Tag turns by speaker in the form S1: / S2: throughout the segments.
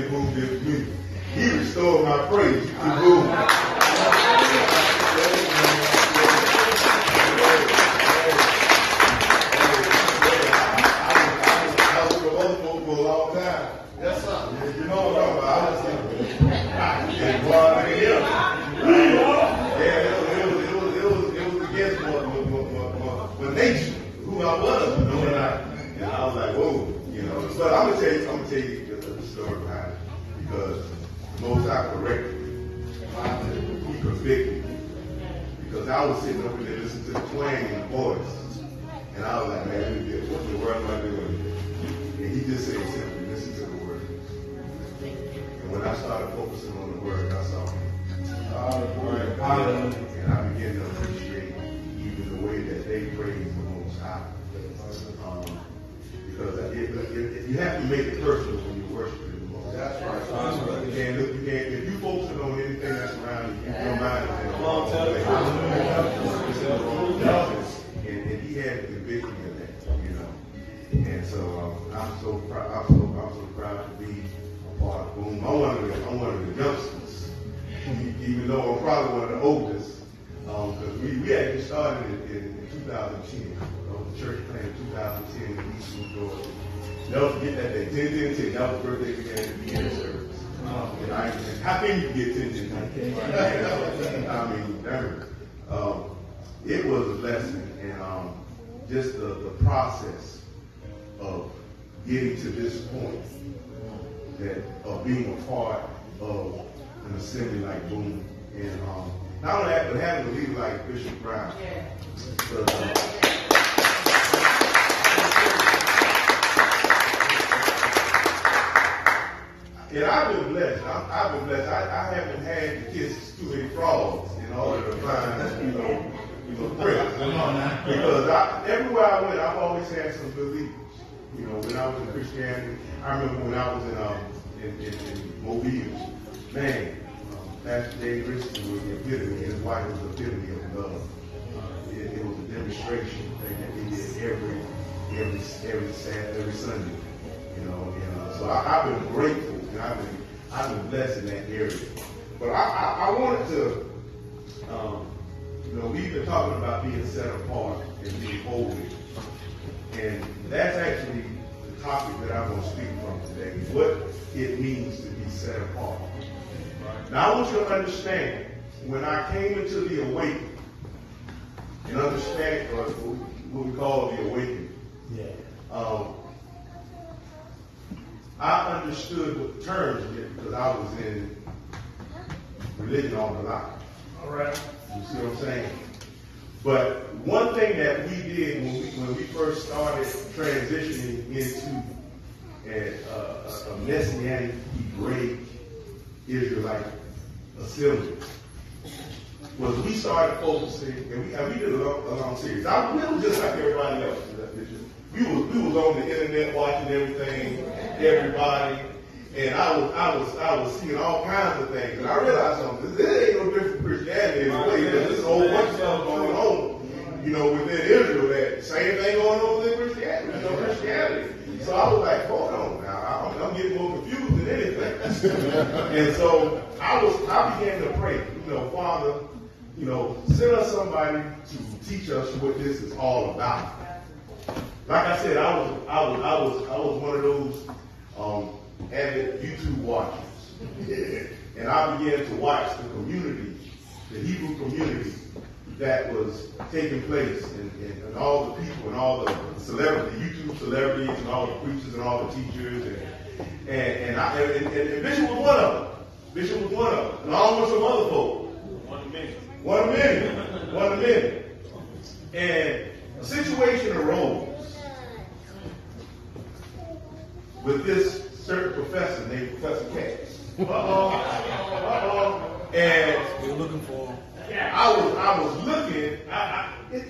S1: thing Boom did for me. He restored my praise to Boom. I was with other folks for a long time. Yes, sir. You know what I'm talking about. I was it was against my nature, who I was, you know, and I was like, whoa, you know. But I'm gonna tell you the story behind it, because the Most High corrected me. He convicted me, because I was sitting up there listening to the twang in the voice, and I was like, man, what the world am I doing? And he just said simply, listen to the word. And when I started focusing on the word, I saw him. And I began to appreciate even the way that they praise the Most High. Because you have to make it personal when you worship the Most High. That's right. If you focus on anything that's around you, your mind is and he had to convict me of that, you know. And so I'm so proud to be a part of Boom. I'm one of the youngsters, even though I'm probably one of the oldest, because we actually started in 2010. The church playing in 2010 in Eastman, Georgia. Never forget that day, 10-10-10. That was the birthday we had at the end of service. And how can you get 10-10? I mean, it was a blessing, and just the process of getting to this point, that of being a part of an assembly like Boom, and not only that, but having a leader like Bishop Brown. And I've been blessed. I haven't had to kiss too many frogs in order to find, friends. Because everywhere I went, I've always had some good leaders. You know, when I was in Christianity, I remember when I was in Mobile, man, Pastor Dave Richardson was the epitome, his wife was the epitome of love. It was a demonstration thing that we did every Sunday. You know, and so I've been grateful, and I've been blessed in that area. But I wanted to, we've been talking about being set apart and being holy, and that's actually the topic that I'm going to speak from today, what it means to be set apart. Now I want you to understand, when I came into the awakening, and understand what we call the awakening, I understood what the terms meant because I was in religion all my life. All right. You see what I'm saying? But one thing that we did when we first started transitioning into a Messianic Hebraic Israelite assembly was we started focusing, and we did a long series. We were just like everybody else. We was on the internet watching everything, everybody, and I was seeing all kinds of things, and I realized something. This ain't no different from Christianity in a way. There's a whole bunch of stuff going on, within Israel. That same thing going on within Christianity. So I was like, hold on now, I'm getting more confused than anything. And so I began to pray, Father, send us somebody to teach us what this is all about. Like I said, I was one of those avid YouTube watchers, and I began to watch the community, the Hebrew community that was taking place, and all the people and all the celebrities, YouTube celebrities, and all the preachers and all the teachers, and Bishop was one of them. And along with some other folks. One of many. And a situation arose with this certain professor named Professor Katz. And
S2: you're looking for.
S1: I was looking.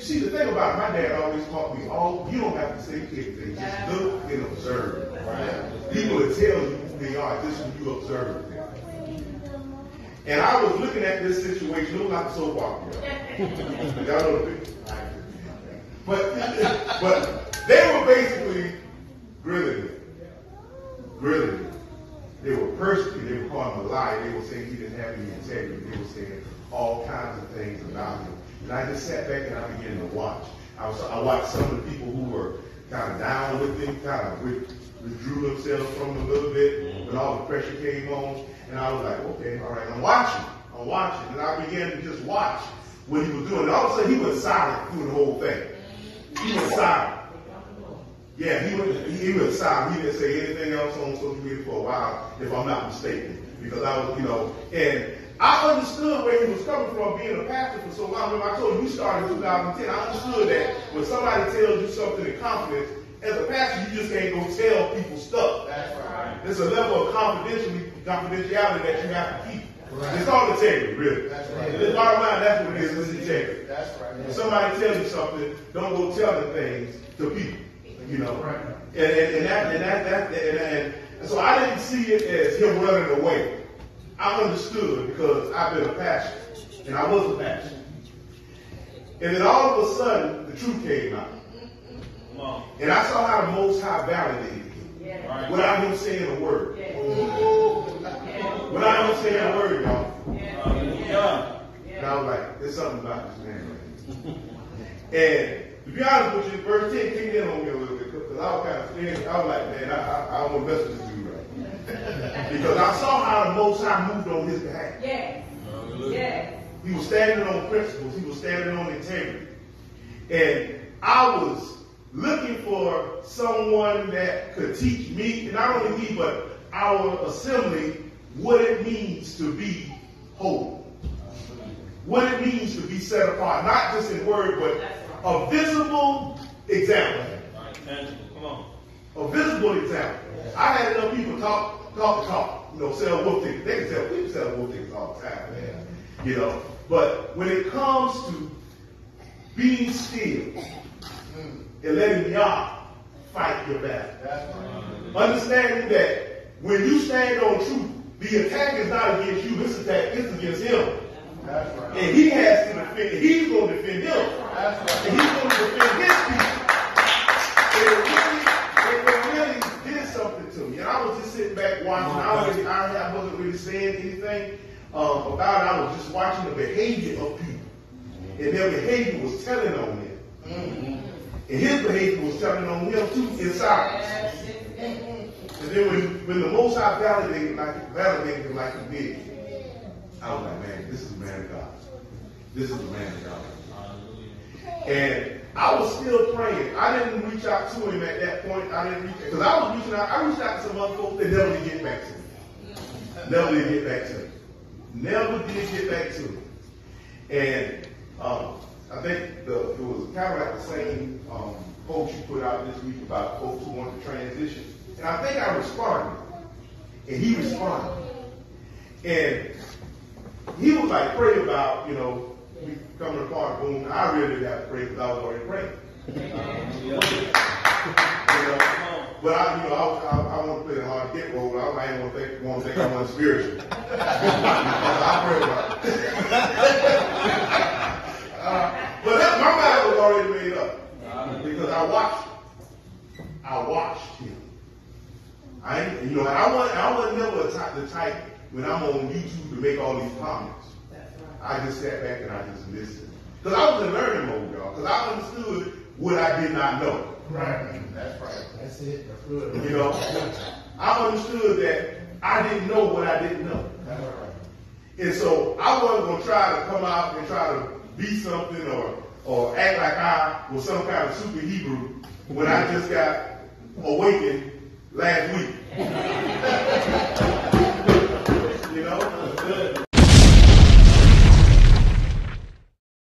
S1: See, the thing about it, my dad always taught me, you don't have to say anything. Just look and observe. Right? People will tell you who they are just when you observe them. And I was looking at this situation, it was like a soap opera. Y'all know the picture. But they were basically grilling me. They were persecuted. They were calling him a liar. They were saying he didn't have any integrity. They were saying all kinds of things about him. And I just sat back and I began to watch. I watched some of the people who were kind of down with him, kind of withdrew themselves from him a little bit when all the pressure came on. And I was like, okay, all right, I'm watching. And I began to just watch what he was doing. And all of a sudden, he went silent through the whole thing. He went silent. Yeah, he went silent. He didn't say anything else on social media for a while, if I'm not mistaken. Because I was, and I understood where he was coming from being a pastor for so long. Remember, I told you we started in 2010. I understood that when somebody tells you something in confidence, as a pastor, you just can't go tell people stuff. That's right. There's a level of confidentiality that you have to keep. Right. It's called integrity, really. That's right. The bottom line, that's what it is. It's integrity. That's right. When somebody tells you something, don't go telling things to people. Right. And so I didn't see it as him running away. I understood because I've been a pastor, and I was a pastor. And then all of a sudden, the truth came out. And I saw how the Most High validated him without him saying a word. Without him saying a word, y'all. And I was like, there's something about this man right here. And to be honest with you, verse 10 came in on me a little bit because I was kind of scared. I was like, man, I don't want to mess with this dude right. Because I saw how the Most High moved on his behalf. Yes. Yes. He was standing on principles. He was standing on integrity. And I was looking for someone that could teach me, and not only me, but our assembly, what it means to be holy. What it means to be set apart, not just in word, but a visible example. Come on. A visible example. I had enough people talk the talk, sell wolf tickets. They can sell, people sell wolf tickets all the time, man. But when it comes to being still and letting God fight your battle, understanding that when you stand on truth, the attack is not against you, it's against him. That's right. And he has to defend, he's going to defend him. That's right. And he's going to defend his people. It really did something to me. And I was just sitting back watching. I wasn't really saying anything about it. I was just watching the behavior of people. And their behavior was telling on him. And his behavior was telling on him too in silence. And then when the Most High validated him like he did, I was like, man, this is a man of God. This is a man of God. And I was still praying. I didn't reach out to him at that point. Because I was reaching out. I reached out to some other folks that never did get back to me. Never did get back to me. Never did get back to me. And I think it was kind of like the same post you put out this week about folks who want to transition. And I think I responded. And he responded. And he was like, pray about, we coming apart, boom. I really didn't have to pray because I was already praying. But I want to play the hard hit role. I ain't want to think I'm unspiritual. I pray about it. But my mind was already made up because I watched him. I wasn't never the type when I'm on YouTube to make all these comments. I just sat back and I just listened. Because I was in learning mode, y'all. Because I understood what I did not know. Right. That's right. That's it. That's good. I understood that I didn't know what I didn't know. That's right. And so I wasn't going to try to come out and try to be something or act like I was some kind of super Hebrew when I just got awakened last week.